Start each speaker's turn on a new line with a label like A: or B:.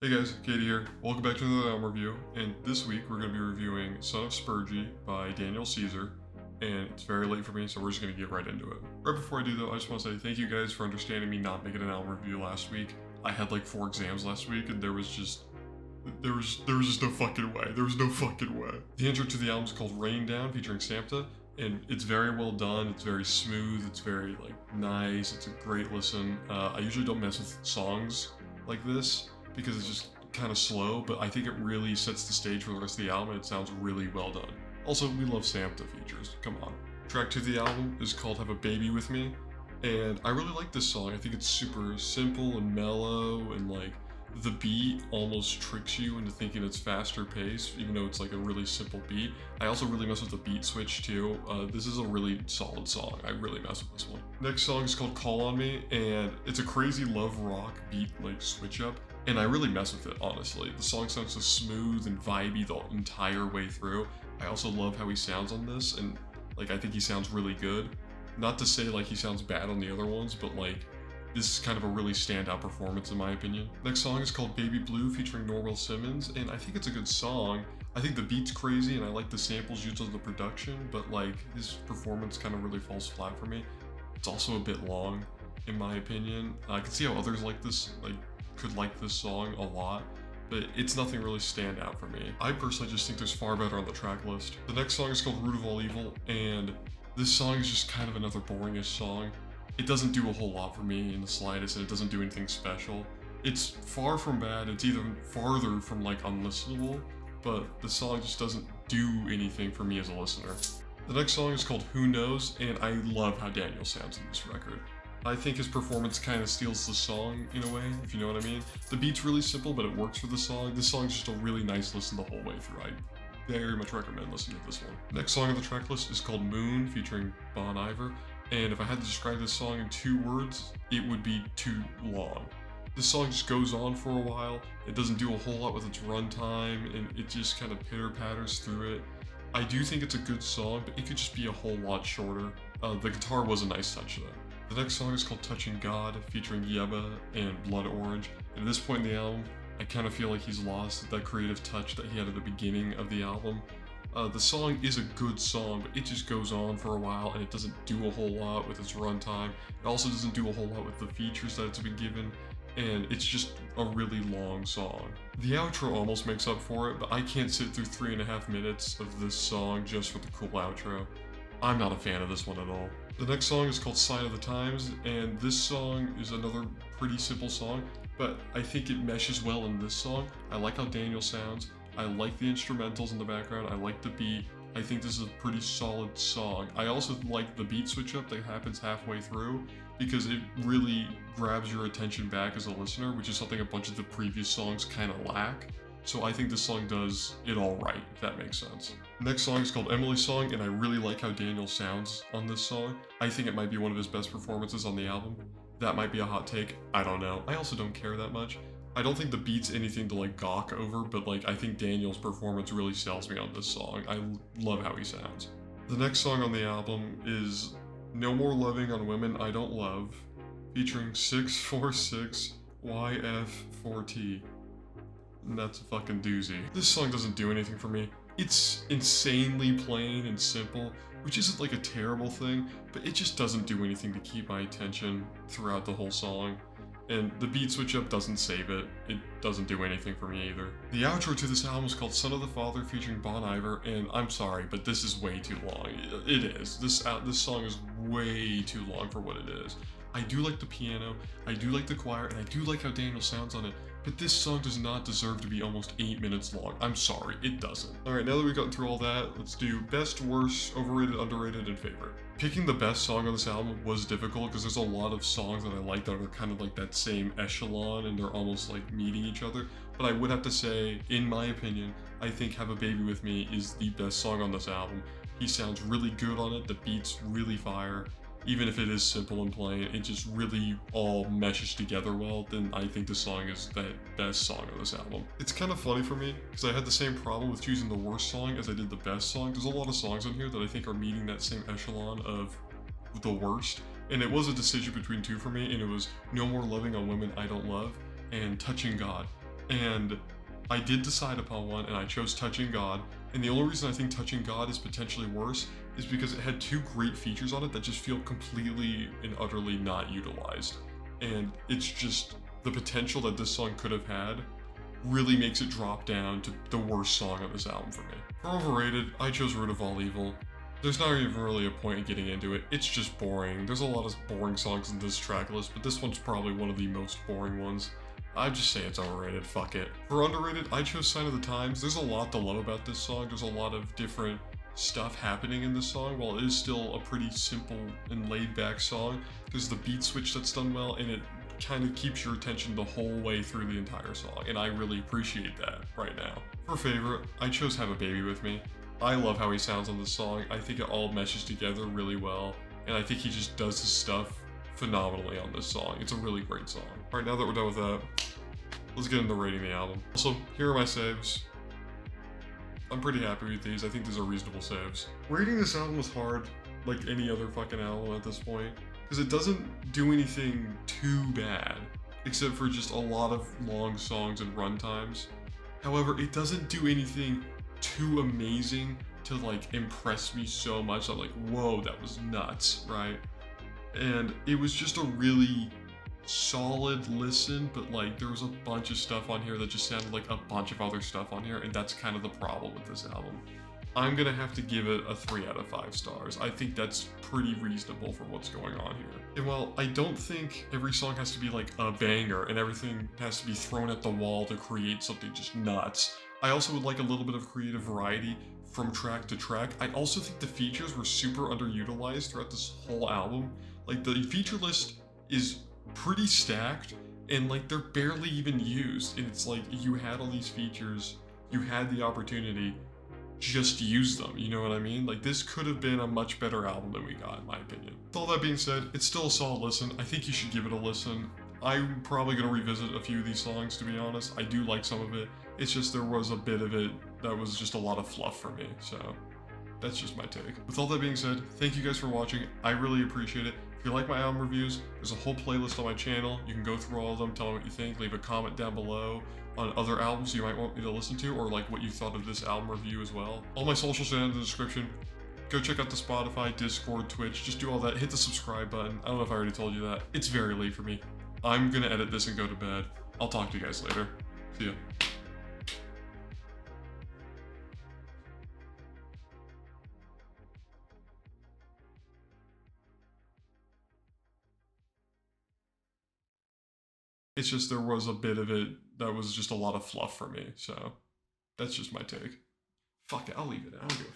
A: Hey guys, Katie here. Welcome back to another album review, and this week we're going to be reviewing Son of Spergy by Caeser, and it's very late for me, so we're just going to get right into it. Right before I do though, I just want to say thank you guys for understanding me not making an album review last week. I had like 4 exams last week, and there was just no fucking way. There was no fucking way. The intro to the album is called Rain Down, featuring Samta, and it's very well done. It's very smooth. It's very like nice. It's a great listen. I usually don't mess with songs like this because it's just kind of slow, but I think it really sets the stage for the rest of the album, and it sounds really well done. Also, we love Samta features. Come on. Track 2 of the album is called Have a Baby With Me, and I really like this song. I think it's super simple and mellow, and like the beat almost tricks you into thinking it's faster paced, even though it's like a really simple beat. I also really mess with the beat switch too. This is a really solid song. I really mess with this one. Next song is called Call on Me, and it's a crazy love rock beat like switch up, and I really mess with it, honestly. The song sounds so smooth and vibey the entire way through. I also love how he sounds on this, and like I think he sounds really good. Not to say like he sounds bad on the other ones, but like this is kind of a really standout performance in my opinion. Next song is called Baby Blue featuring Norwell Simmons, and I think it's a good song. I think the beat's crazy and I like the samples used in the production, but like his performance kind of really falls flat for me. It's also a bit long in my opinion. I can see how others could like this song a lot, but it's nothing really stand out for me. I personally just think there's far better on the track list. The next song is called Root of All Evil, and this song is just kind of another boringish song. It doesn't do a whole lot for me in the slightest, and it doesn't do anything special. It's far from bad, it's even farther from like unlistenable, but the song just doesn't do anything for me as a listener. The next song is called Who Knows, and I love how Daniel sounds in this record. I think his performance kind of steals the song in a way, if you know what I mean. The beat's really simple, but it works for the song. This song's just a really nice listen the whole way through. I very much recommend listening to this one. Next song on the track list is called Moon, featuring Bon Iver. And if I had to describe this song in 2 words, it would be too long. This song just goes on for a while, it doesn't do a whole lot with its runtime, and it just kind of pitter-patters through it. I do think it's a good song, but it could just be a whole lot shorter. The guitar was a nice touch though. The next song is called Touching God, featuring Yeba and Blood Orange, and at this point in the album, I kind of feel like he's lost that creative touch that he had at the beginning of the album. The song is a good song, but it just goes on for a while and it doesn't do a whole lot with its runtime. It also doesn't do a whole lot with the features that it's been given, and it's just a really long song. The outro almost makes up for it, but I can't sit through 3.5 minutes of this song just for the cool outro. I'm not a fan of this one at all. The next song is called Sign of the Times, and this song is another pretty simple song, but I think it meshes well in this song. I like how Daniel sounds. I like the instrumentals in the background, I like the beat. I think this is a pretty solid song. I also like the beat switch up that happens halfway through because it really grabs your attention back as a listener, which is something a bunch of the previous songs kind of lack. So I think this song does it all right, if that makes sense. Next song is called Emily's Song, and I really like how Daniel sounds on this song. I think it might be one of his best performances on the album. That might be a hot take, I don't know. I also don't care that much. I don't think the beat's anything to like gawk over, but like I think Daniel's performance really sells me on this song. I love how he sounds. The next song on the album is No More Loving on Women I Don't Love, featuring 646YF4T. And that's a fucking doozy. This song doesn't do anything for me. It's insanely plain and simple, which isn't like a terrible thing, but it just doesn't do anything to keep my attention throughout the whole song. And the beat switch up doesn't save it. It doesn't do anything for me either. The outro to this album is called Son of the Father featuring Bon Iver, and I'm sorry, but this is way too long. It is. This song is way too long for what it is. I do like the piano, I do like the choir, and I do like how Daniel sounds on it, but this song does not deserve to be almost 8 minutes long. I'm sorry, it doesn't. Alright, now that we've gotten through all that, let's do best, worst, overrated, underrated, and favorite. Picking the best song on this album was difficult because there's a lot of songs that I like that are kind of like that same echelon and they're almost like meeting each other. But I would have to say, in my opinion, I think Have a Baby With Me is the best song on this album. He sounds really good on it, the beat's really fire. Even if it is simple and plain, it just really all meshes together well, then I think this song is the best song of this album. It's kind of funny for me, because I had the same problem with choosing the worst song as I did the best song. There's a lot of songs on here that I think are meeting that same echelon of the worst, and it was a decision between 2 for me, and it was No More Loving on Women I Don't Love and Touching God. And I did decide upon one, and I chose Touching God. And the only reason I think Touching God is potentially worse is because it had two great features on it that just feel completely and utterly not utilized. And it's just the potential that this song could have had really makes it drop down to the worst song on this album for me. For overrated, I chose Root of All Evil. There's not even really a point in getting into it. It's just boring. There's a lot of boring songs in this track list, but this one's probably one of the most boring ones. I'd just say it's overrated, fuck it. For underrated, I chose Sign of the Times. There's a lot to love about this song. There's a lot of different stuff happening in this song. While it is still a pretty simple and laid back song, there's the beat switch that's done well, and it kind of keeps your attention the whole way through the entire song, and I really appreciate that right now. For favorite, I chose Have a Baby With Me. I love how he sounds on this song. I think it all meshes together really well, and I think he just does his stuff phenomenally on this song. It's a really great song. Alright, now that we're done with that, let's get into rating the album. Also, here are my saves. I'm pretty happy with these. I think these are reasonable saves. Rating this album was hard, like any other fucking album at this point, because it doesn't do anything too bad, except for just a lot of long songs and run times. However, it doesn't do anything too amazing to like impress me so much. I'm like, whoa, that was nuts, right? And it was just a really solid listen, but like there was a bunch of stuff on here that just sounded like a bunch of other stuff on here, and that's kind of the problem with this album. I'm gonna have to give it a 3 out of 5 stars. I think that's pretty reasonable for what's going on here. And while I don't think every song has to be like a banger and everything has to be thrown at the wall to create something just nuts, I also would like a little bit of creative variety from track to track. I also think the features were super underutilized throughout this whole album. Like the feature list is pretty stacked, and like they're barely even used, and it's like you had all these features, you had the opportunity, just use them, you know what I mean? Like this could have been a much better album than we got, in my opinion. With all that being said, it's still a solid listen. I think you should give it a listen. I'm probably gonna revisit a few of these songs, to be honest. I do like some of it. It's just there was a bit of it that was just a lot of fluff for me, so that's just my take. With all that being said, thank you guys for watching. I really appreciate it. If you like my album reviews, there's a whole playlist on my channel. You can go through all of them, tell me what you think, leave a comment down below on other albums you might want me to listen to, or like what you thought of this album review as well. All my socials are in the description. Go check out the Spotify, Discord, Twitch, just do all that. Hit the subscribe button. I don't know if I already told you that. It's very late for me. I'm gonna edit this and go to bed. I'll talk to you guys later. See ya. It's just there was a bit of it that was just a lot of fluff for me, so that's just my take. Fuck it, I'll leave it. I don't give a